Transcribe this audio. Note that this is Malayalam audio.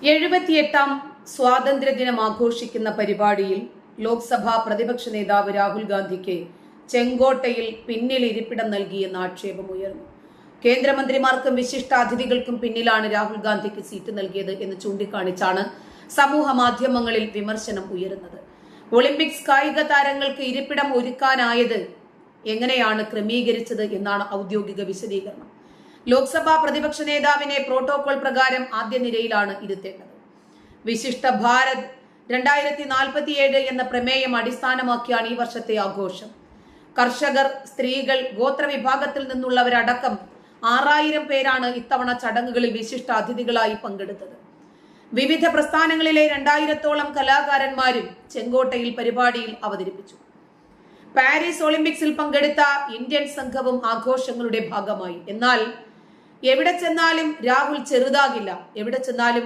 78ാം സ്വാതന്ത്ര്യദിനം ആഘോഷിക്കുന്ന പരിപാടിയിൽ ലോക്സഭാ പ്രതിപക്ഷ നേതാവ് രാഹുൽ ഗാന്ധിക്ക് ചെങ്കോട്ടയിൽ പിന്നിൽ ഇരിപ്പിടം നൽകിയെന്ന ആക്ഷേപമുയർന്നു. കേന്ദ്രമന്ത്രിമാർക്കും വിശിഷ്ടാതിഥികൾക്കും പിന്നിലാണ് രാഹുൽ ഗാന്ധിക്ക് സീറ്റ് നൽകിയത് എന്ന് ചൂണ്ടിക്കാണിച്ചാണ് സമൂഹ മാധ്യമങ്ങളിൽ വിമർശനം ഉയരുന്നത്. ഒളിമ്പിക്സ് കായിക താരങ്ങൾക്ക് ഇരിപ്പിടം ഒരുക്കാനായത് എങ്ങനെയാണ് ക്രമീകരിച്ചത് എന്നാണ് ഔദ്യോഗിക വിശദീകരണം. ലോക്സഭാ പ്രതിപക്ഷ നേതാവിനെ പ്രോട്ടോകോൾ പ്രകാരം ആദ്യ നിരയിലാണ് ഇരുത്തേണ്ടത്. വിശിഷ്ട ഭാരത് 2047 എന്ന പ്രമേയം അടിസ്ഥാനമാക്കിയാണ് ഈ വർഷത്തെ ആഘോഷം. കർഷകർ, സ്ത്രീകൾ, ഗോത്രവിഭാഗത്തിൽ നിന്നുള്ളവരടക്കം 6000 പേരാണ് ഇത്തവണ ചടങ്ങുകളിൽ വിശിഷ്ട അതിഥികളായി പങ്കെടുത്തത്. വിവിധ പ്രസ്ഥാനങ്ങളിലെ 2000-ഓളം കലാകാരന്മാരും ചെങ്കോട്ടയിൽ പരിപാടിയിൽ അവതരിപ്പിച്ചു. പാരീസ് ഒളിമ്പിക്സിൽ പങ്കെടുത്ത ഇന്ത്യൻ സംഘവും ആഘോഷങ്ങളുടെ ഭാഗമായി. എന്നാൽ എവിടെ ചെന്നാലും രാഹുൽ ചെറുതാകില്ല, എവിടെ ചെന്നാലും